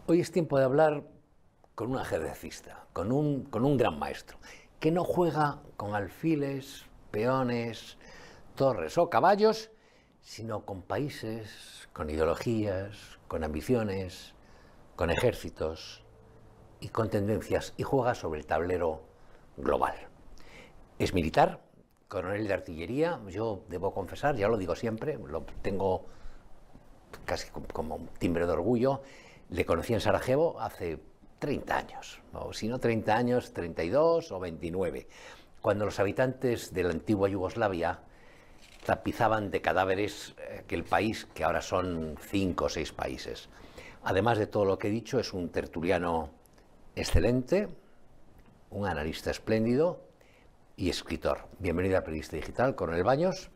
Hoy es tiempo de hablar con un ajedrecista, con un gran maestro, que no juega con alfiles, peones, torres o caballos, sino con países, con ideologías, con ambiciones, con ejércitos y con tendencias, y juega sobre el tablero global. Es militar, coronel de artillería. Yo debo confesar, ya lo digo siempre, lo tengo casi como un timbre de orgullo. Le conocí en Sarajevo hace 30 años, o si no 30 años, 32 o 29, cuando los habitantes de la antigua Yugoslavia tapizaban de cadáveres aquel país que ahora son 5 o 6 países. Además de todo lo que he dicho, es un tertuliano excelente, un analista espléndido y escritor. Bienvenido a Periodista Digital, Coronel Baños.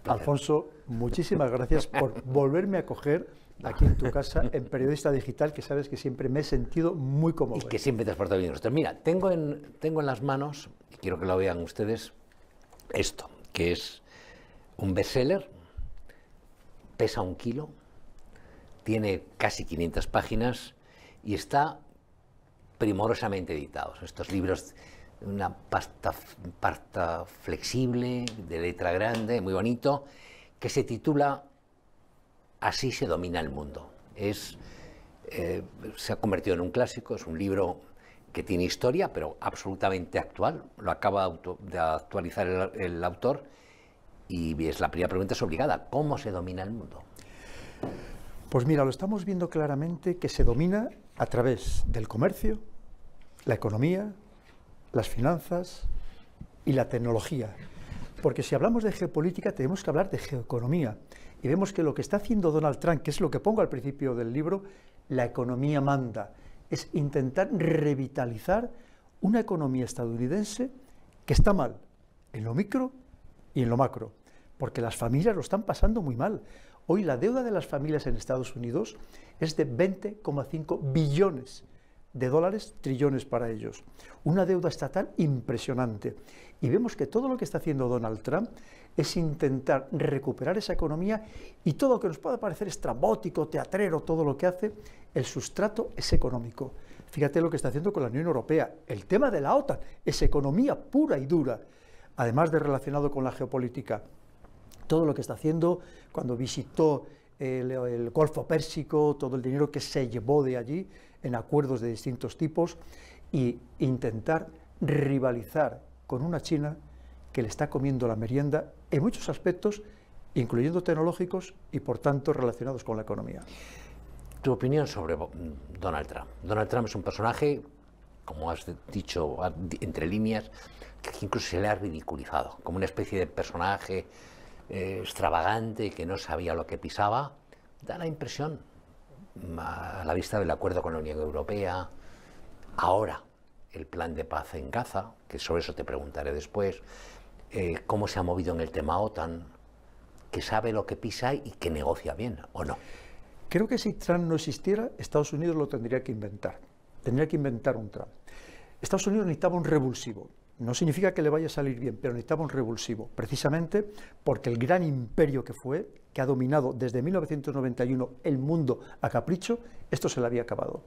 Alfonso, muchísimas gracias por volverme a acoger aquí en tu casa, en Periodista Digital, que sabes que siempre me he sentido muy cómodo. Y que siempre te has portado bien. Mira, tengo en las manos, y quiero que lo vean ustedes, esto, que es un bestseller, pesa 1 kilo, tiene casi 500 páginas y está primorosamente editado. Estos libros, una pasta flexible, de letra grande, muy bonito, que se titula Así se domina el mundo. Se ha convertido en un clásico, es un libro que tiene historia, pero absolutamente actual. Lo acaba de actualizar el autor y es la primera pregunta, es obligada. ¿Cómo se domina el mundo? Pues mira, lo estamos viendo claramente que se domina a través del comercio, la economía, las finanzas y la tecnología. Porque si hablamos de geopolítica tenemos que hablar de geoeconomía. Y vemos que lo que está haciendo Donald Trump, que es lo que pongo al principio del libro, la economía manda, es intentar revitalizar una economía estadounidense que está mal en lo micro y en lo macro, porque las familias lo están pasando muy mal. Hoy la deuda de las familias en Estados Unidos es de 20,5 billones de dólares, trillones para ellos. Una deuda estatal impresionante. Y vemos que todo lo que está haciendo Donald Trump es intentar recuperar esa economía, y todo lo que nos pueda parecer estrambótico, teatrero, todo lo que hace, el sustrato es económico. Fíjate lo que está haciendo con la Unión Europea. El tema de la OTAN es economía pura y dura, además de relacionado con la geopolítica. Todo lo que está haciendo cuando visitó el Golfo Pérsico, todo el dinero que se llevó de allí en acuerdos de distintos tipos, y intentar rivalizar con una China que le está comiendo la merienda en muchos aspectos, incluyendo tecnológicos y por tanto relacionados con la economía. Tu opinión sobre Donald Trump. Donald Trump es un personaje, como has dicho entre líneas, que incluso se le ha ridiculizado, como una especie de personaje extravagante que no sabía lo que pisaba. Da la impresión, a la vista del acuerdo con la Unión Europea, ahora el plan de paz en Gaza, que sobre eso te preguntaré después, cómo se ha movido en el tema OTAN, que sabe lo que pisa y que negocia bien, ¿o no? Creo que si Trump no existiera, Estados Unidos lo tendría que inventar. Tendría que inventar un Trump. Estados Unidos necesitaba un revulsivo. No significa que le vaya a salir bien, pero necesitaba un revulsivo, precisamente porque el gran imperio que fue, que ha dominado desde 1991 el mundo a capricho, esto se le había acabado.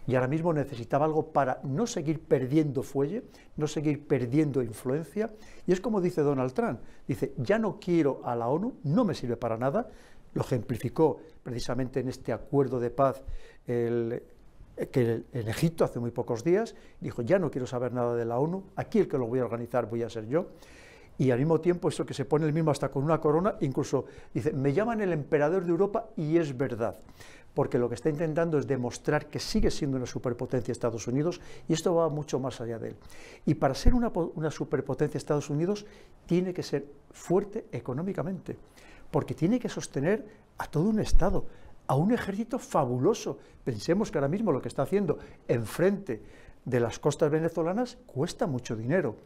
Y ahora mismo necesitaba algo para no seguir perdiendo fuelle, no seguir perdiendo influencia, y es como dice Donald Trump, dice, ya no quiero a la ONU, no me sirve para nada. Lo ejemplificó precisamente en este acuerdo de paz que en Egipto hace muy pocos días, dijo, ya no quiero saber nada de la ONU, aquí el que lo voy a organizar voy a ser yo. Y al mismo tiempo, eso que se pone el mismo hasta con una corona, incluso dice, me llaman el emperador de Europa, y es verdad, porque lo que está intentando es demostrar que sigue siendo una superpotencia Estados Unidos, y esto va mucho más allá de él. Y para ser una superpotencia Estados Unidos, tiene que ser fuerte económicamente, porque tiene que sostener a todo un Estado, a un ejército fabuloso. Pensemos que ahora mismo lo que está haciendo enfrente de las costas venezolanas cuesta mucho dinero.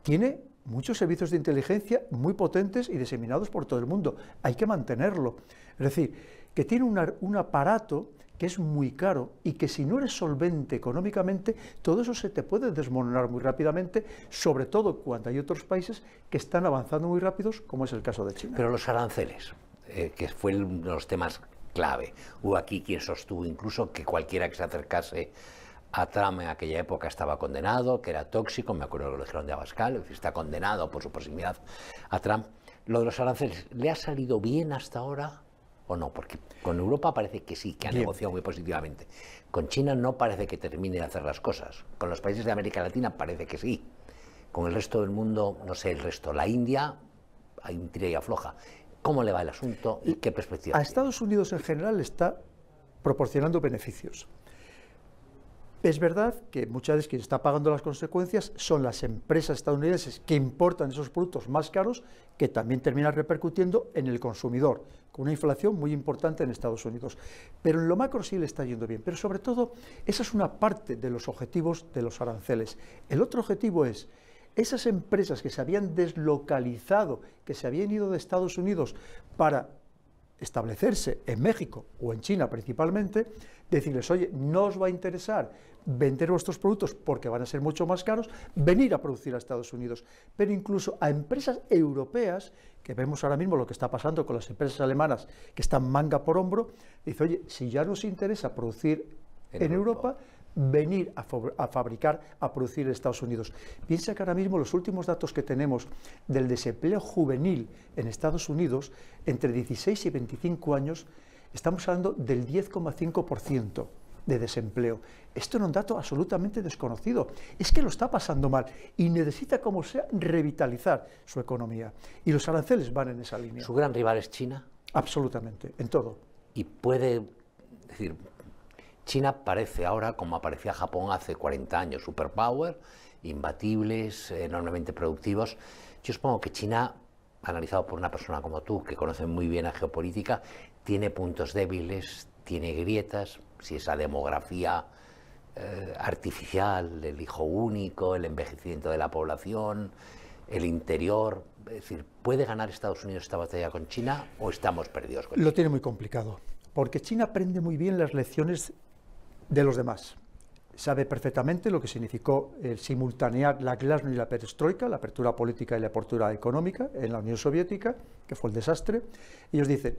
Tiene muchos servicios de inteligencia muy potentes y diseminados por todo el mundo. Hay que mantenerlo. Es decir, que tiene un aparato que es muy caro y que si no eres solvente económicamente, todo eso se te puede desmoronar muy rápidamente, sobre todo cuando hay otros países que están avanzando muy rápidos, como es el caso de China. Pero los aranceles, que fue uno de los temas clave. Hubo aquí quien sostuvo incluso que cualquiera que se acercase a Trump en aquella época estaba condenado, que era tóxico, me acuerdo que lo dijeron de Abascal, está condenado por su proximidad a Trump. Lo de los aranceles, ¿le ha salido bien hasta ahora o no? Porque con Europa parece que sí, que ha negociado muy positivamente. Con China no parece que termine de hacer las cosas. Con los países de América Latina parece que sí. Con el resto del mundo, no sé, el resto. La India, hay un tira y afloja. ¿Cómo le va el asunto y qué perspectiva A tiene? Estados Unidos en general está proporcionando beneficios. Es verdad que muchas veces quien está pagando las consecuencias son las empresas estadounidenses que importan esos productos más caros, que también terminan repercutiendo en el consumidor, con una inflación muy importante en Estados Unidos. Pero en lo macro sí le está yendo bien. Pero sobre todo, esa es una parte de los objetivos de los aranceles. El otro objetivo es esas empresas que se habían deslocalizado, que se habían ido de Estados Unidos para establecerse en México o en China principalmente, decirles, oye, no os va a interesar vender vuestros productos porque van a ser mucho más caros, venir a producir a Estados Unidos. Pero incluso a empresas europeas, que vemos ahora mismo lo que está pasando con las empresas alemanas que están manga por hombro, dice, oye, si ya nos interesa producir en Europa, venir a fabricar, a producir en Estados Unidos. Piensa que ahora mismo los últimos datos que tenemos del desempleo juvenil en Estados Unidos, entre 16 y 25 años, estamos hablando del 10,5% de desempleo. Esto es un dato absolutamente desconocido. Es que lo está pasando mal y necesita, como sea, revitalizar su economía. Y los aranceles van en esa línea. ¿Su gran rival es China? Absolutamente, en todo. Y puede decir... China parece ahora, como aparecía Japón hace 40 años, superpower, imbatibles, enormemente productivos. Yo supongo que China, analizado por una persona como tú, que conoce muy bien la geopolítica, tiene puntos débiles, tiene grietas, si esa demografía artificial, el hijo único, el envejecimiento de la población, el interior. Es decir, ¿puede ganar Estados Unidos esta batalla con China o estamos perdidos con China? Lo tiene muy complicado, porque China aprende muy bien las lecciones de los demás. Sabe perfectamente lo que significó el simultanear la glasnost y la perestroika, la apertura política y la apertura económica en la Unión Soviética, que fue el desastre. Ellos dicen,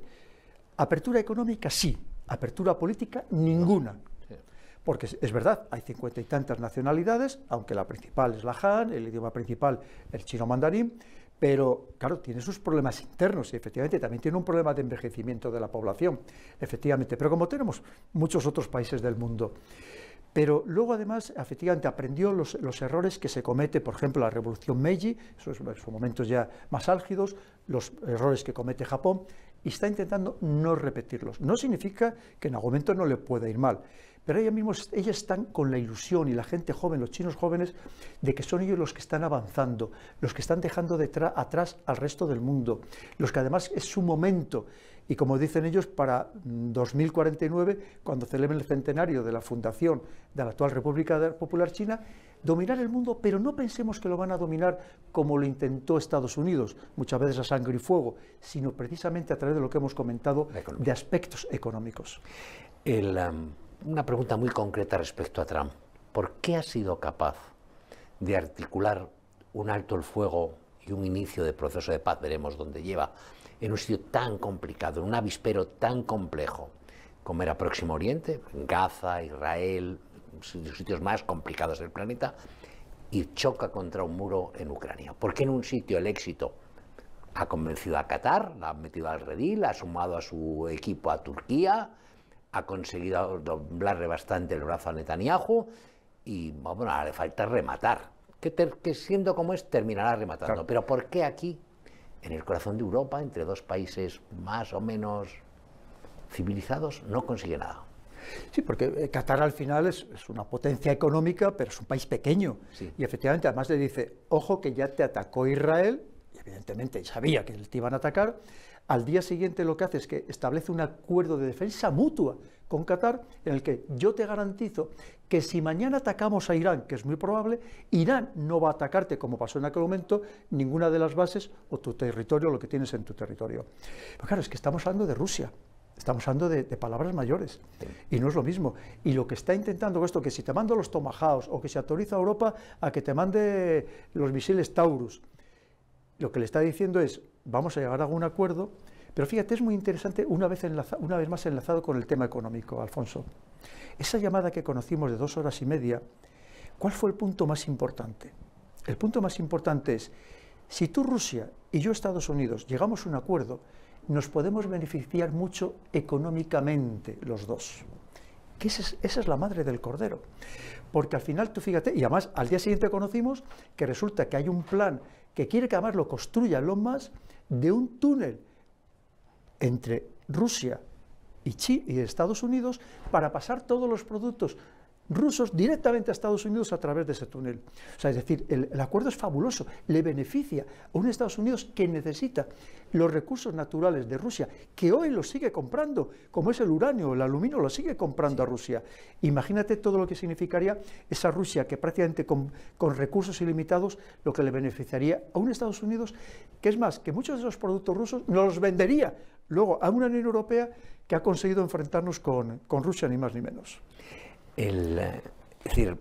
apertura económica sí, apertura política ninguna. Porque es verdad, hay 50 y tantas nacionalidades, aunque la principal es la Han, el idioma principal el chino mandarín, pero claro, tiene sus problemas internos y efectivamente también tiene un problema de envejecimiento de la población, efectivamente, pero como tenemos muchos otros países del mundo. Pero luego además, efectivamente, aprendió los errores que se comete, por ejemplo, la Revolución Meiji, esos momentos ya más álgidos, los errores que comete Japón, y está intentando no repetirlos. No significa que en algún momento no le pueda ir mal, pero ellas están con la ilusión, y la gente joven, los chinos jóvenes, de que son ellos los que están avanzando, los que están dejando atrás al resto del mundo, los que además es su momento. Y como dicen ellos, para 2049, cuando celebren el centenario de la fundación de la actual República Popular China, dominar el mundo, pero no pensemos que lo van a dominar como lo intentó Estados Unidos, muchas veces a sangre y fuego, sino precisamente a través de lo que hemos comentado, de aspectos económicos. Una pregunta muy concreta respecto a Trump. ¿Por qué ha sido capaz de articular un alto el fuego y un inicio de proceso de paz, veremos dónde lleva, en un sitio tan complicado, en un avispero tan complejo como era Próximo Oriente, Gaza, Israel, los sitios más complicados del planeta, y choca contra un muro en Ucrania? ¿Por qué en un sitio el éxito ha convencido a Qatar, la ha metido al redil, ha sumado a su equipo a Turquía, ha conseguido doblarle bastante el brazo a Netanyahu y bueno, ahora le falta rematar, que siendo como es terminará rematando? Claro. Pero ¿por qué aquí, en el corazón de Europa, entre dos países más o menos civilizados, no consigue nada? Sí, porque Qatar al final es una potencia económica, pero es un país pequeño. Sí. Y efectivamente, además le dice, ojo que ya te atacó Israel, y evidentemente sabía que te iban a atacar. Al día siguiente lo que hace es que establece un acuerdo de defensa mutua con Qatar, en el que yo te garantizo que si mañana atacamos a Irán, que es muy probable, Irán no va a atacarte, como pasó en aquel momento, ninguna de las bases o tu territorio, lo que tienes en tu territorio. Pero claro, es que estamos hablando de Rusia. Estamos hablando de palabras mayores, y no es lo mismo. Y lo que está intentando esto, que si te mando los Tomahawks, o que se autoriza a Europa a que te mande los misiles Taurus, lo que le está diciendo es, vamos a llegar a algún acuerdo, pero fíjate, es muy interesante, una vez más enlazado con el tema económico, Alfonso. Esa llamada que conocimos de 2 horas y media, ¿cuál fue el punto más importante? El punto más importante es, si tú, Rusia, y yo, Estados Unidos, llegamos a un acuerdo, nos podemos beneficiar mucho económicamente los dos. Que esa es la madre del cordero. Porque al final, tú fíjate, y además al día siguiente conocimos que resulta que hay un plan que quiere que además lo construya Elon Musk, de un túnel entre Rusia y Estados Unidos para pasar todos los productos rusos directamente a Estados Unidos a través de ese túnel. O sea, es decir, el acuerdo es fabuloso, le beneficia a un Estados Unidos que necesita los recursos naturales de Rusia, que hoy los sigue comprando, como es el uranio, el aluminio, lo sigue comprando a Rusia. Imagínate todo lo que significaría esa Rusia que prácticamente con recursos ilimitados, lo que le beneficiaría a un Estados Unidos, que es más, que muchos de esos productos rusos nos los vendería luego a una Unión Europea que ha conseguido enfrentarnos con Rusia, ni más ni menos. Es decir,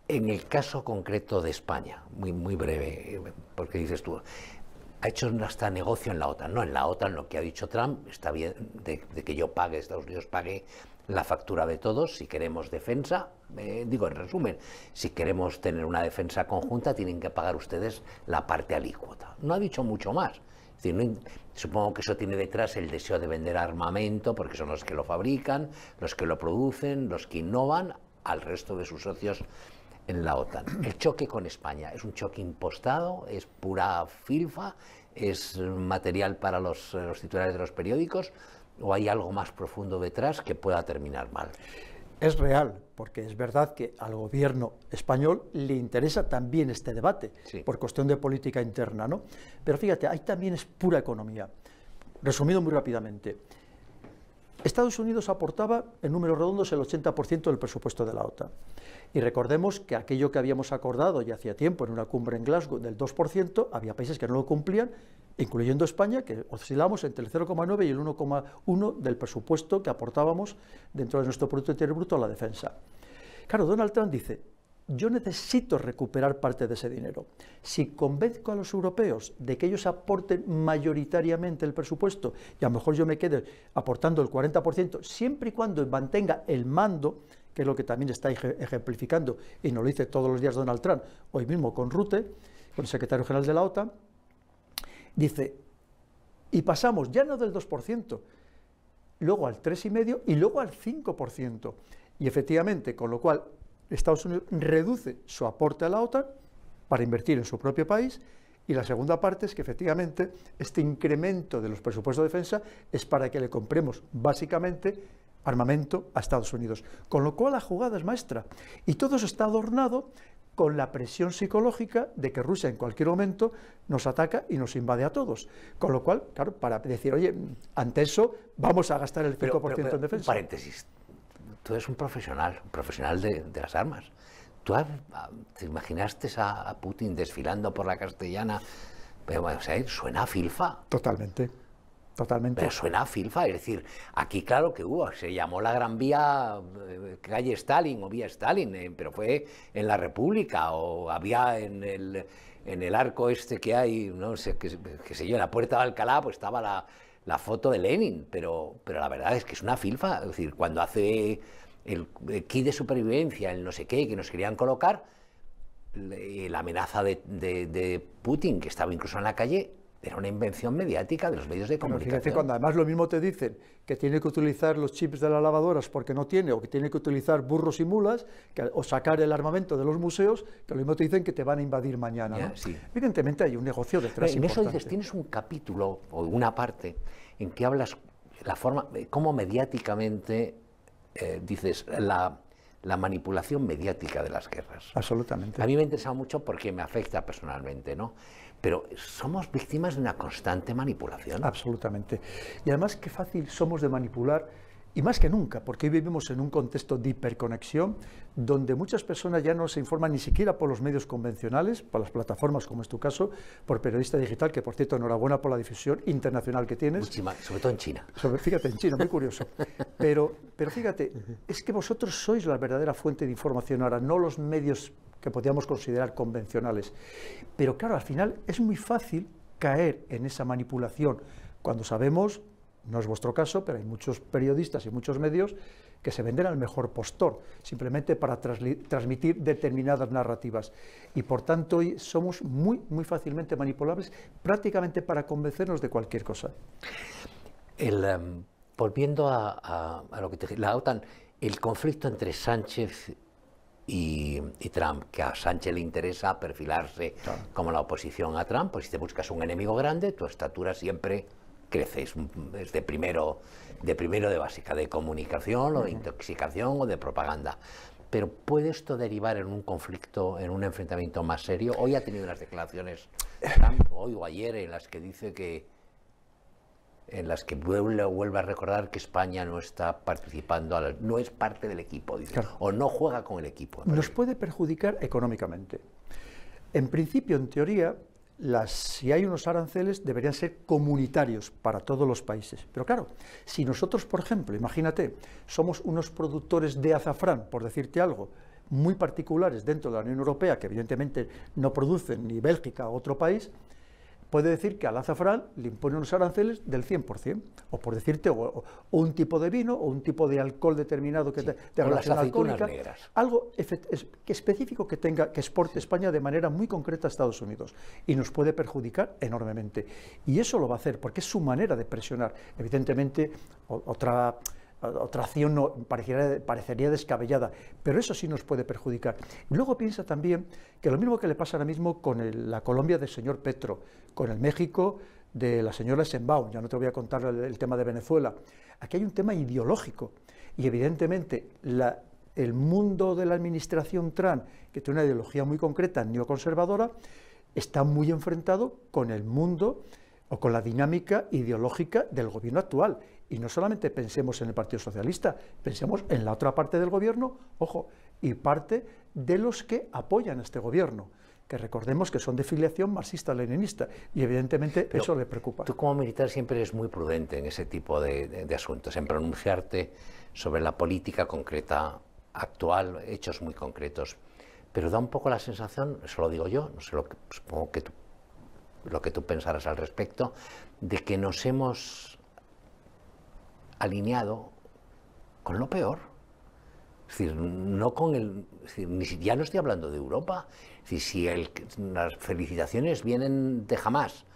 en el caso concreto de España, muy breve, porque dices tú, ha hecho hasta negocio en la OTAN. No, en la OTAN lo que ha dicho Trump está bien, de que yo pague, Estados Unidos pague la factura de todos, si queremos defensa, digo en resumen, si queremos tener una defensa conjunta tienen que pagar ustedes la parte alícuota. No ha dicho mucho más. Es decir, supongo que eso tiene detrás el deseo de vender armamento, porque son los que lo fabrican, los que lo producen, los que innovan al resto de sus socios en la OTAN. El choque con España es un choque impostado, es pura filfa, es material para los titulares de los periódicos, o hay algo más profundo detrás que pueda terminar mal. Es real, porque es verdad que al gobierno español le interesa también este debate, sí, por cuestión de política interna, ¿no? Pero fíjate, ahí también es pura economía. Resumido muy rápidamente, Estados Unidos aportaba, en números redondos, el 80% del presupuesto de la OTAN. Y recordemos que aquello que habíamos acordado ya hacía tiempo en una cumbre en Glasgow del 2%, había países que no lo cumplían, incluyendo España, que oscilamos entre el 0,9 y el 1,1 del presupuesto que aportábamos dentro de nuestro Producto Interior Bruto a la defensa. Claro, Donald Trump dice, yo necesito recuperar parte de ese dinero. Si convenzco a los europeos de que ellos aporten mayoritariamente el presupuesto y a lo mejor yo me quede aportando el 40%, siempre y cuando mantenga el mando, que es lo que también está ejemplificando, y nos lo dice todos los días Donald Trump, hoy mismo con Rutte, con el secretario general de la OTAN, dice, y pasamos ya no del 2%, luego al 3,5% y luego al 5%. Y efectivamente, con lo cual Estados Unidos reduce su aporte a la OTAN para invertir en su propio país, y la segunda parte es que efectivamente este incremento de los presupuestos de defensa es para que le compremos básicamente armamento a Estados Unidos. Con lo cual la jugada es maestra. Y todo eso está adornado con la presión psicológica de que Rusia en cualquier momento nos ataca y nos invade a todos. Con lo cual, claro, para decir, oye, ante eso vamos a gastar el 5% en defensa. Un paréntesis. Tú eres un profesional de las armas. ¿Tú te imaginaste a Putin desfilando por la Castellana? Pero, bueno, o sea, suena a filfa. Totalmente, totalmente. Pero suena a filfa, es decir, aquí claro que se llamó la Gran Vía calle Stalin o Vía Stalin, pero fue en la República, o había en el arco este que hay, no sé, qué sé yo, en la Puerta de Alcalá, pues estaba la foto de Lenin, pero la verdad es que es una filfa. Es decir, cuando hace el kit de supervivencia, el no sé qué, que nos querían colocar, la amenaza de Putin, que estaba incluso en la calle, era una invención mediática de los medios de comunicación. Fíjate, cuando además lo mismo te dicen que tiene que utilizar los chips de las lavadoras porque no tiene, o que tiene que utilizar burros y mulas, o sacar el armamento de los museos, que lo mismo te dicen que te van a invadir mañana, ¿no? Sí. Evidentemente hay un negocio detrás importante. En eso dices, tienes un capítulo o una parte en que hablas la forma, cómo mediáticamente dices la manipulación mediática de las guerras. Absolutamente. A mí me ha interesado mucho porque me afecta personalmente, ¿no? Pero somos víctimas de una constante manipulación. Absolutamente. Y además qué fácil somos de manipular, y más que nunca, porque hoy vivimos en un contexto de hiperconexión, donde muchas personas ya no se informan ni siquiera por los medios convencionales, por las plataformas, como es tu caso, por Periodista Digital, que por cierto, enhorabuena por la difusión internacional que tienes. Muchísima, sobre todo en China. Fíjate, en China, muy curioso. Pero fíjate, es que vosotros sois la verdadera fuente de información ahora, no los medios que podríamos considerar convencionales. Pero claro, al final es muy fácil caer en esa manipulación cuando sabemos, no es vuestro caso, pero hay muchos periodistas y muchos medios que se venden al mejor postor, simplemente para transmitir determinadas narrativas. Y por tanto hoy somos muy fácilmente manipulables, prácticamente para convencernos de cualquier cosa. Volviendo a lo que te dije, la OTAN, el conflicto entre Sánchez y Trump, que a Sánchez le interesa perfilarse como la oposición a Trump, pues si te buscas un enemigo grande, tu estatura siempre crece, es de primero de básica, de comunicación o de intoxicación o de propaganda. Pero ¿puede esto derivar en un conflicto, en un enfrentamiento más serio? Hoy ha tenido unas declaraciones Trump, hoy o ayer, en las que dice que vuelve a recordar que España no está participando, no es parte del equipo, dice, claro, o no juega con el equipo. Nos puede perjudicar económicamente. En principio, en teoría, si hay unos aranceles deberían ser comunitarios para todos los países. Pero claro, si nosotros, por ejemplo, imagínate, somos unos productores de azafrán, por decirte algo, muy particulares dentro de la Unión Europea, que evidentemente no producen ni Bélgica o otro país, puede decir que al azafrán le impone unos aranceles del 100%, o por decirte, o un tipo de vino, o un tipo de alcohol determinado que de relación alcohólica, algo específico que exporte España de manera muy concreta a Estados Unidos, y nos puede perjudicar enormemente. Y eso lo va a hacer, porque es su manera de presionar. Evidentemente, otra acción no, parecería descabellada, pero eso sí nos puede perjudicar. Y luego piensa también que lo mismo que le pasa ahora mismo con la Colombia del señor Petro, con el México de la señora Sheinbaum, ya no te voy a contar el tema de Venezuela, aquí hay un tema ideológico, y evidentemente el mundo de la administración Trump, que tiene una ideología muy concreta, neoconservadora, está muy enfrentado con el mundo o con la dinámica ideológica del gobierno actual. Y no solamente pensemos en el Partido Socialista, pensemos en la otra parte del gobierno, ojo, y parte de los que apoyan a este gobierno, que recordemos que son de filiación marxista-leninista, y evidentemente pero eso le preocupa. Tú como militar siempre eres muy prudente en ese tipo de asuntos, en pronunciarte sobre la política concreta actual, hechos muy concretos, pero da un poco la sensación, eso lo digo yo, no sé, supongo que lo que tú pensarás al respecto, de que nos hemos alineado con lo peor. Es decir, no con ya no estoy hablando de Europa. Es decir, si las felicitaciones vienen de Hamás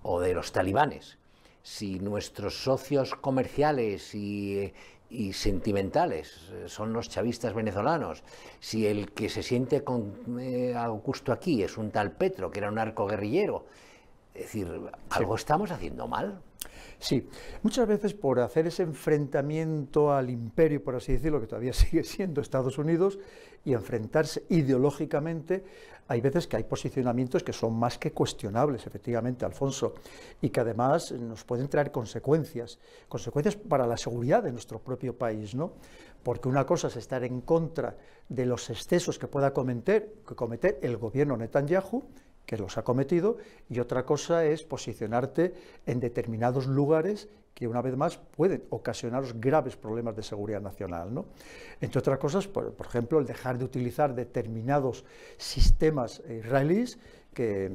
o de los talibanes, si nuestros socios comerciales y sentimentales son los chavistas venezolanos, si el que se siente a gusto aquí es un tal Petro, que era un narcoguerrillero, es decir, algo estamos haciendo mal. Sí, muchas veces por hacer ese enfrentamiento al imperio, por así decirlo, que todavía sigue siendo Estados Unidos, y enfrentarse ideológicamente, hay veces que hay posicionamientos que son más que cuestionables, efectivamente, Alfonso, y que además nos pueden traer consecuencias para la seguridad de nuestro propio país, ¿no? Porque una cosa es estar en contra de los excesos que pueda cometer el gobierno Netanyahu, que los ha cometido, y otra cosa es posicionarte en determinados lugares que una vez más pueden ocasionaros graves problemas de seguridad nacional, ¿no? Entre otras cosas, por ejemplo, el dejar de utilizar determinados sistemas israelíes que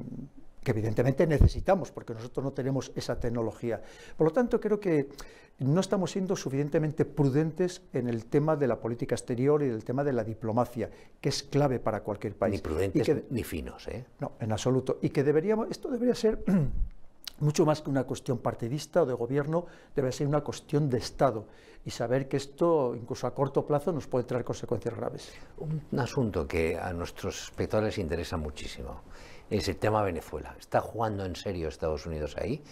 evidentemente necesitamos, porque nosotros no tenemos esa tecnología. Por lo tanto, creo que no estamos siendo suficientemente prudentes en el tema de la política exterior y del tema de la diplomacia, que es clave para cualquier país. Ni prudentes ni finos, ¿eh? No, en absoluto. Y que esto debería ser mucho más que una cuestión partidista o de gobierno, debe ser una cuestión de Estado, y saber que esto, incluso a corto plazo, nos puede traer consecuencias graves. Un asunto que a nuestros espectadores les interesa muchísimo es el tema Venezuela. ¿Está jugando en serio Estados Unidos ahí?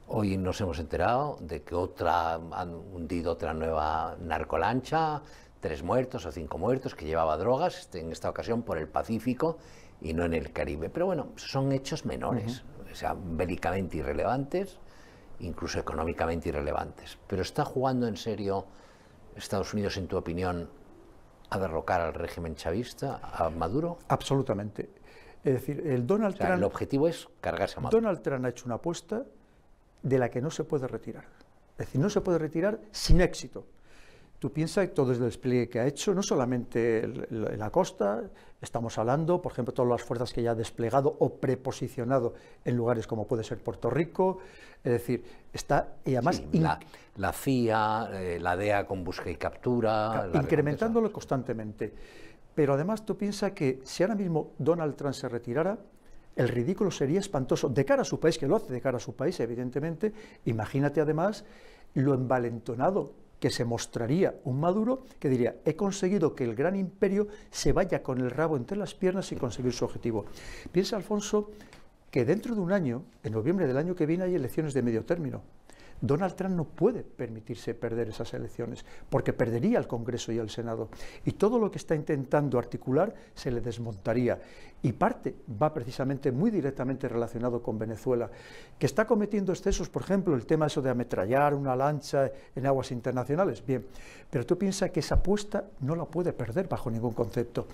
Hoy nos hemos enterado de que han hundido otra nueva narcolancha, 3 muertos o 5 muertos, que llevaba drogas, en esta ocasión por el Pacífico y no en el Caribe. Pero bueno, son hechos menores, o sea, bélicamente irrelevantes, incluso económicamente irrelevantes. Pero ¿está jugando en serio Estados Unidos, en tu opinión, a derrocar al régimen chavista, a Maduro? Absolutamente. Es decir, Trump, el objetivo es cargarse a Maduro. Donald Trump ha hecho una apuesta de la que no se puede retirar. Es decir, no se puede retirar sin éxito. Tú piensas que todo el despliegue que ha hecho, no solamente en la costa, estamos hablando, por ejemplo, todas las fuerzas que ya ha desplegado o preposicionado en lugares como puede ser Puerto Rico, es decir, está, y además... Sí, la CIA, la DEA con búsqueda y captura... incrementándolo constantemente. Pero además tú piensas que si ahora mismo Donald Trump se retirara, el ridículo sería espantoso de cara a su país, que lo hace de cara a su país, evidentemente. Imagínate además lo envalentonado que se mostraría un Maduro que diría, he conseguido que el gran imperio se vaya con el rabo entre las piernas y conseguir su objetivo. Piensa, Alfonso, que dentro de un año, en noviembre del año que viene, hay elecciones de medio término. Donald Trump no puede permitirse perder esas elecciones, porque perdería el Congreso y el Senado. Y todo lo que está intentando articular se le desmontaría. Y parte va precisamente muy directamente relacionado con Venezuela, que está cometiendo excesos, por ejemplo, el tema eso de ametrallar una lancha en aguas internacionales. Bien, pero tú piensas que esa apuesta no la puede perder bajo ningún concepto.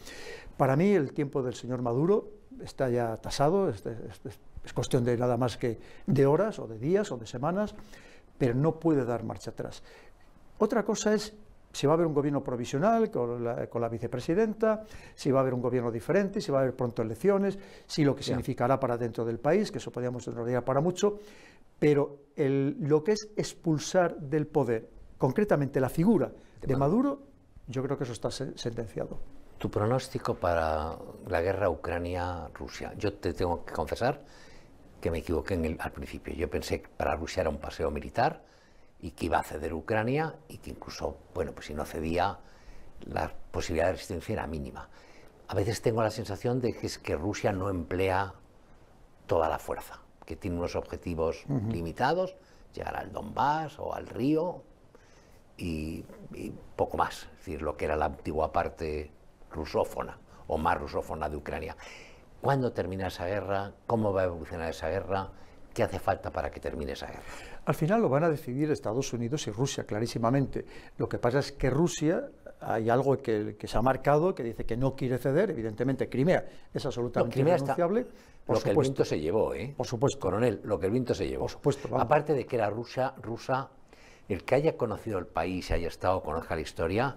Para mí el tiempo del señor Maduro está ya tasado, es cuestión de nada más que de horas o de días o de semanas, pero no puede dar marcha atrás. Otra cosa es si va a haber un gobierno provisional con la vicepresidenta, si va a haber un gobierno diferente, si va a haber pronto elecciones, si lo que significará para dentro del país, que eso podríamos enrollar para mucho, pero lo que es expulsar del poder, concretamente la figura de Maduro, yo creo que eso está sentenciado. Tu pronóstico para la guerra Ucrania-Rusia. Yo te tengo que confesar que me equivoqué al principio. Yo pensé que para Rusia era un paseo militar y que iba a ceder Ucrania y que incluso, bueno, pues si no cedía, la posibilidad de resistencia era mínima. A veces tengo la sensación de que es que Rusia no emplea toda la fuerza, que tiene unos objetivos limitados, llegar al Donbass o al río y poco más, es decir, lo que era la antigua parte rusófona o más rusófona de Ucrania. ¿Cuándo termina esa guerra? ¿Cómo va a evolucionar esa guerra? ¿Qué hace falta para que termine esa guerra? Al final lo van a decidir Estados Unidos y Rusia, clarísimamente. Lo que pasa es que Rusia, hay algo que se ha marcado, que dice que no quiere ceder, evidentemente Crimea es absolutamente irrenunciable. Lo que el viento se llevó, Por supuesto. Coronel, lo que el viento se llevó. Por supuesto. Vamos. Aparte de que era rusa, el que haya conocido el país, haya estado, conozca la historia,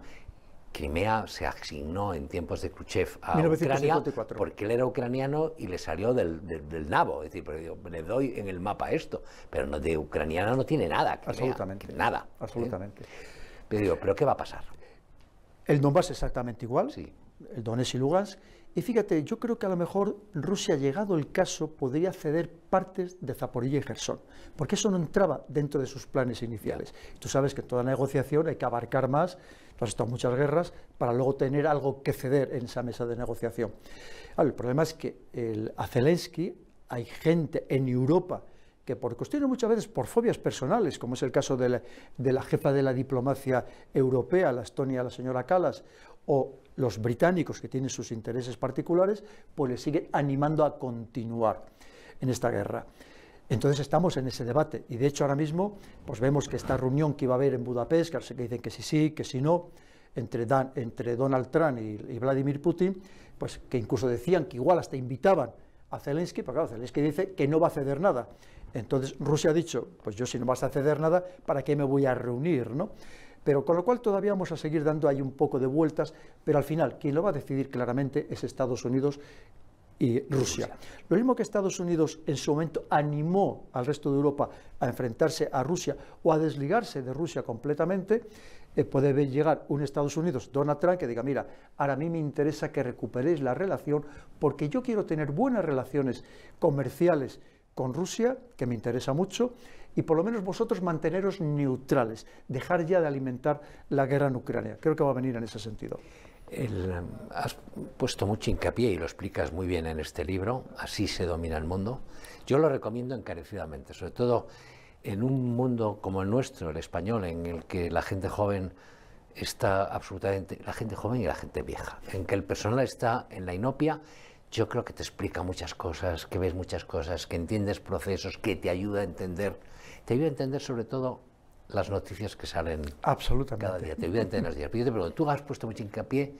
Crimea se asignó en tiempos de Khrushchev a 1954. Ucrania porque él era ucraniano y le salió del nabo. Es decir, pero le doy en el mapa esto, pero no, de ucraniano no tiene nada. Crimea, absolutamente. Nada. Absolutamente. ¿Pero qué va a pasar? El Donbass exactamente igual, sí. El Donetsk y Lugansk. Y fíjate, yo creo que a lo mejor Rusia, llegado el caso, podría ceder partes de Zaporilla y Jersón, porque eso no entraba dentro de sus planes iniciales. Tú sabes que en toda negociación hay que abarcar más, tú has estado en muchas guerras, para luego tener algo que ceder en esa mesa de negociación. El problema es que a Zelensky hay gente en Europa que por cuestiones muchas veces por fobias personales, como es el caso de la jefa de la diplomacia europea, la Estonia, la señora Kallas, o los británicos que tienen sus intereses particulares, pues le siguen animando a continuar en esta guerra. Entonces estamos en ese debate y de hecho ahora mismo pues vemos que esta reunión que iba a haber en Budapest, que dicen que sí, que sí no, entre Donald Trump y Vladimir Putin, pues que incluso decían que igual hasta invitaban a Zelensky, pero claro, Zelensky dice que no va a ceder nada. Entonces Rusia ha dicho, pues yo si no vas a ceder nada, ¿para qué me voy a reunir?, ¿no? Pero con lo cual todavía vamos a seguir dando ahí un poco de vueltas, pero al final quien lo va a decidir claramente es Estados Unidos y Rusia. Lo mismo que Estados Unidos en su momento animó al resto de Europa a enfrentarse a Rusia o a desligarse de Rusia completamente, puede llegar un Estados Unidos, Donald Trump, que diga, mira, ahora a mí me interesa que recuperéis la relación porque yo quiero tener buenas relaciones comerciales con Rusia, que me interesa mucho, y por lo menos vosotros manteneros neutrales, dejar ya de alimentar la guerra en Ucrania. Creo que va a venir en ese sentido. Has puesto mucho hincapié y lo explicas muy bien en este libro, Así se domina el mundo. Yo lo recomiendo encarecidamente, sobre todo en un mundo como el nuestro, el español, en el que la gente joven está absolutamente, la gente joven y la gente vieja, en que el personal está en la inopia. Yo creo que te explica muchas cosas, que ves muchas cosas, que entiendes procesos, que te ayuda a entender sobre todo las noticias que salen cada día, te ayuda a entender las días. Pero yo te pregunto, tú has puesto mucho hincapié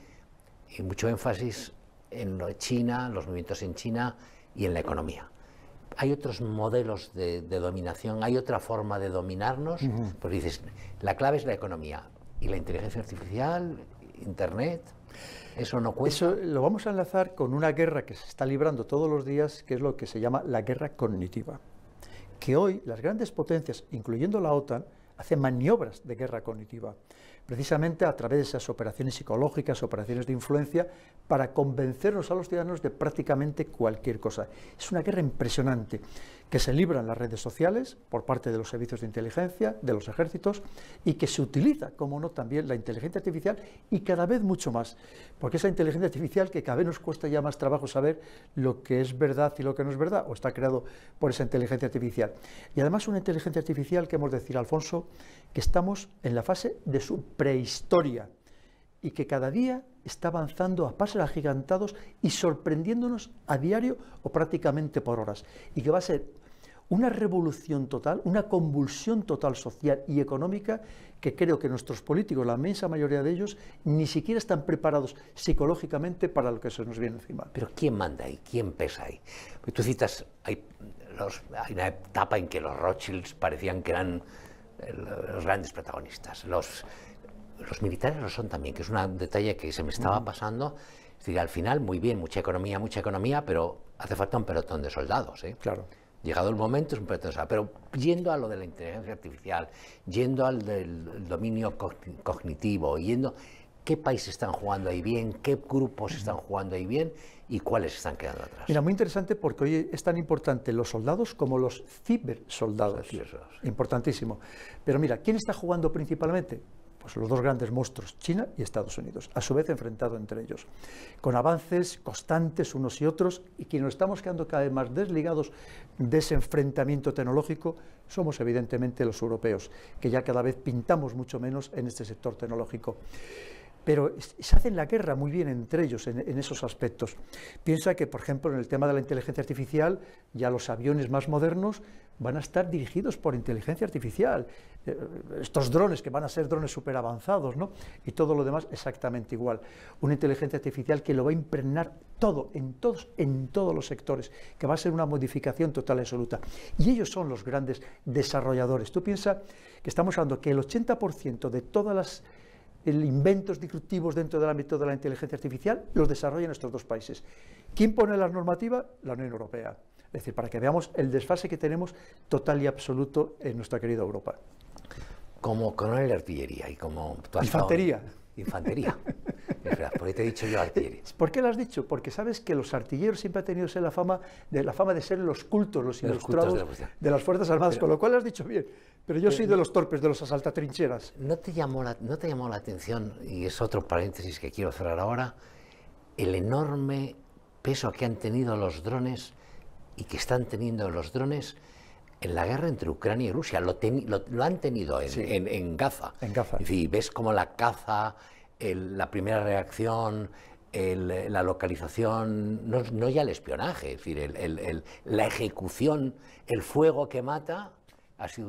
y mucho énfasis en lo de China, los movimientos en China y en la economía. ¿Hay otros modelos de dominación? ¿Hay otra forma de dominarnos? Pues dices, la clave es la economía. ¿Y la inteligencia artificial, Internet? ¿Eso no cuenta? Eso lo vamos a enlazar con una guerra que se está librando todos los días, que es lo que se llama la guerra cognitiva. Que hoy las grandes potencias, incluyendo la OTAN, hacen maniobras de guerra cognitiva, precisamente a través de esas operaciones psicológicas, operaciones de influencia, para convencernos a los ciudadanos de prácticamente cualquier cosa. Es una guerra impresionante que se libra en las redes sociales por parte de los servicios de inteligencia, de los ejércitos, y que se utiliza, como no, también la inteligencia artificial, y cada vez mucho más, porque esa inteligencia artificial que cada vez nos cuesta ya más trabajo saber lo que es verdad y lo que no es verdad, o está creado por esa inteligencia artificial. Y además una inteligencia artificial que hemos de decir, Alfonso, que estamos en la fase de su prehistoria, y que cada día está avanzando a pasos agigantados y sorprendiéndonos a diario o prácticamente por horas, y que va a ser una revolución total, una convulsión total social y económica que creo que nuestros políticos, la inmensa mayoría de ellos, ni siquiera están preparados psicológicamente para lo que se nos viene encima. Pero ¿quién manda ahí? ¿Quién pesa ahí? Pues tú citas, hay una etapa en que los Rothschilds parecían que eran los grandes protagonistas. Los militares lo son también, que es un detalle que se me estaba pasando. Es decir, al final, muy bien, mucha economía, pero hace falta un pelotón de soldados, ¿eh? Claro. Llegado el momento es un pelotón de soldados. Pero yendo a lo de la inteligencia artificial, yendo al del dominio cognitivo, yendo... ¿Qué países están jugando ahí bien? ¿Qué grupos están jugando ahí bien? ¿Y cuáles están quedando atrás? Mira, muy interesante porque hoy es tan importante los soldados como los cibersoldados. Importantísimo. Pero mira, ¿quién está jugando principalmente? Pues los dos grandes monstruos, China y Estados Unidos, a su vez enfrentados entre ellos, con avances constantes unos y otros, y quienes nos estamos quedando cada vez más desligados de ese enfrentamiento tecnológico somos evidentemente los europeos, que ya cada vez pintamos mucho menos en este sector tecnológico. Pero se hacen la guerra muy bien entre ellos en esos aspectos. Piensa que, por ejemplo, en el tema de la inteligencia artificial, ya los aviones más modernos van a estar dirigidos por inteligencia artificial. Estos drones, que van a ser drones súper avanzados, ¿no? Y todo lo demás exactamente igual. Una inteligencia artificial que lo va a impregnar todo, en todos los sectores, que va a ser una modificación total y absoluta. Y ellos son los grandes desarrolladores. Tú piensas que estamos hablando que el 80% de todas las inventos disruptivos dentro del ámbito de la inteligencia artificial los desarrollan estos dos países. ¿Quién pone la normativa? La Unión Europea. Es decir, para que veamos el desfase que tenemos total y absoluto en nuestra querida Europa. Como coronel de artillería y como... Infantería. Infantería. Es verdad, porque te he dicho yo artillería. ¿Por qué lo has dicho? Porque sabes que los artilleros siempre han tenido la fama de ser los cultos, los ilustrados de las Fuerzas Armadas, con lo cual lo has dicho bien. Pero yo soy de los torpes, de los asaltatrincheras. ¿No te llamó la atención, y es otro paréntesis que quiero cerrar ahora, el enorme peso que han tenido los drones y que están teniendo los drones en la guerra entre Ucrania y Rusia? Lo han tenido en Gaza. En Gaza. Es decir, ves como la caza, la primera reacción, la localización, no ya el espionaje, es decir, la ejecución, el fuego que mata... se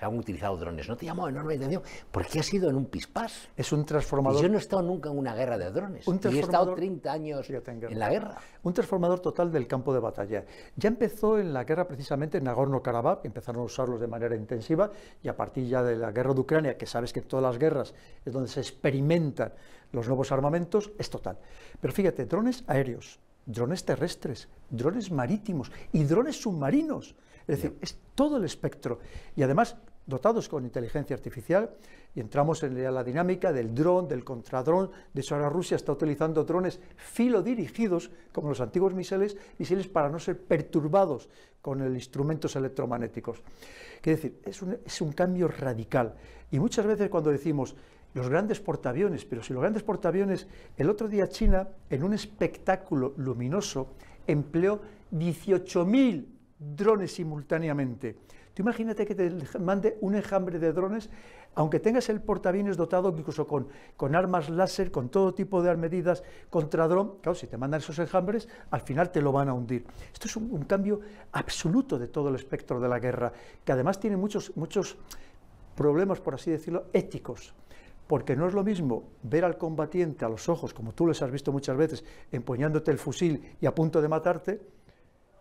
han utilizado drones. ¿No te llamó enorme atención? Porque ha sido en un pispás. Es un transformador. Y yo no he estado nunca en una guerra de drones. Y he estado 30 años en la guerra. Un transformador total del campo de batalla. Ya empezó en la guerra precisamente en Nagorno-Karabaj, empezaron a usarlos de manera intensiva, y a partir ya de la guerra de Ucrania, que sabes que en todas las guerras es donde se experimentan los nuevos armamentos, es total. Pero fíjate, drones aéreos, drones terrestres, drones marítimos y drones submarinos. Es decir, es todo el espectro. Y además, dotados con inteligencia artificial, y entramos en la dinámica del dron, del contradrón. De hecho, ahora Rusia está utilizando drones filodirigidos, como los antiguos misiles para no ser perturbados con instrumentos electromagnéticos. Quiere decir, es un cambio radical. Y muchas veces cuando decimos los grandes portaaviones, pero si los grandes portaaviones, el otro día China, en un espectáculo luminoso, empleó 18.000 drones simultáneamente. Tú imagínate que te mande un enjambre de drones, aunque tengas el portaaviones dotado incluso con armas láser, con todo tipo de medidas contra dron. Claro, si te mandan esos enjambres, al final te lo van a hundir. Esto es un cambio absoluto de todo el espectro de la guerra, que además tiene muchos problemas, por así decirlo, éticos. Porque no es lo mismo ver al combatiente a los ojos, como tú les has visto muchas veces, empuñándote el fusil y a punto de matarte,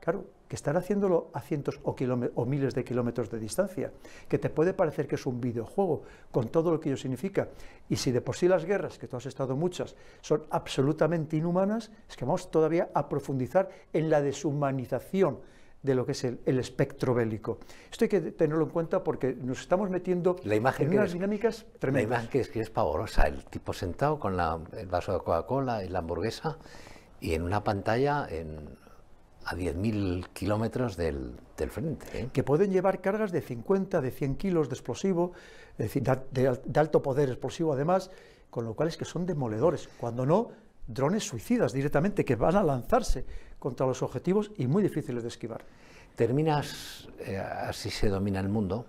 Claro, que están haciéndolo a cientos o miles de kilómetros de distancia, que te puede parecer que es un videojuego, con todo lo que ello significa. Y si de por sí las guerras, que tú has estado muchas, son absolutamente inhumanas, es que vamos todavía a profundizar en la deshumanización de lo que es el espectro bélico. Esto hay que tenerlo en cuenta porque nos estamos metiendo en unas dinámicas tremendas. La imagen que es pavorosa, el tipo sentado con el vaso de Coca-Cola y la hamburguesa, y en una pantalla a 10.000 kilómetros del frente, ¿eh? Que pueden llevar cargas de 50, de 100 kilos de explosivo, es decir, de alto poder explosivo además, con lo cual es que son demoledores, cuando no, drones suicidas directamente, que van a lanzarse contra los objetivos y muy difíciles de esquivar. Terminas, así se domina el mundo,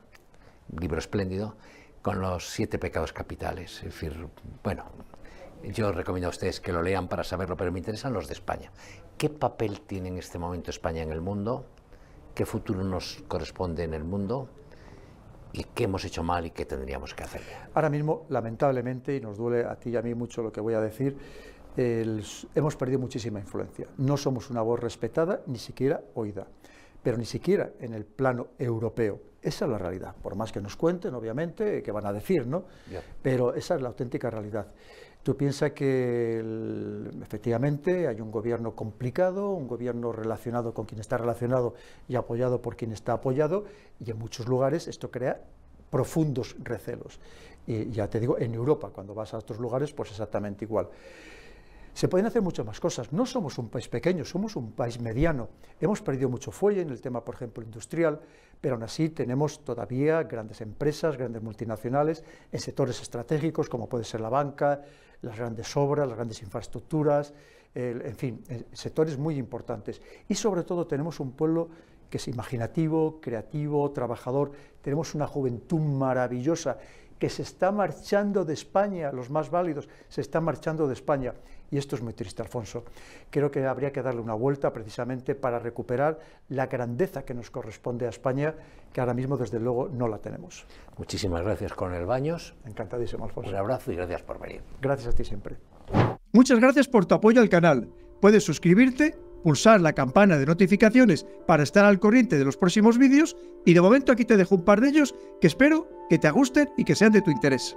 libro espléndido, con los 7 pecados capitales. Es decir, bueno, yo recomiendo a ustedes que lo lean para saberlo, pero me interesan los de España. ¿Qué papel tiene en este momento España en el mundo? ¿Qué futuro nos corresponde en el mundo? ¿Y qué hemos hecho mal y qué tendríamos que hacer? Ahora mismo, lamentablemente, y nos duele a ti y a mí mucho lo que voy a decir, hemos perdido muchísima influencia. No somos una voz respetada, ni siquiera oída, pero ni siquiera en el plano europeo. Esa es la realidad, por más que nos cuenten, obviamente, que van a decir, ¿no? Yeah. Pero esa es la auténtica realidad. Tú piensas que efectivamente hay un gobierno complicado, un gobierno relacionado con quien está relacionado y apoyado por quien está apoyado, y en muchos lugares esto crea profundos recelos. Y ya te digo, en Europa, cuando vas a otros lugares, pues exactamente igual. Se pueden hacer muchas más cosas. No somos un país pequeño, somos un país mediano. Hemos perdido mucho fuelle en el tema, por ejemplo, industrial, pero aún así tenemos todavía grandes empresas, grandes multinacionales, en sectores estratégicos, como puede ser la banca, las grandes obras, las grandes infraestructuras, en fin, sectores muy importantes. Y sobre todo tenemos un pueblo que es imaginativo, creativo, trabajador. Tenemos una juventud maravillosa que se está marchando de España, los más válidos se están marchando de España. Y esto es muy triste, Alfonso. Creo que habría que darle una vuelta precisamente para recuperar la grandeza que nos corresponde a España, que ahora mismo, desde luego, no la tenemos. Muchísimas gracias, Coronel Baños. Encantadísimo, Alfonso. Un abrazo y gracias por venir. Gracias a ti siempre. Muchas gracias por tu apoyo al canal. Puedes suscribirte, pulsar la campana de notificaciones para estar al corriente de los próximos vídeos, y de momento aquí te dejo un par de ellos que espero que te gusten y que sean de tu interés.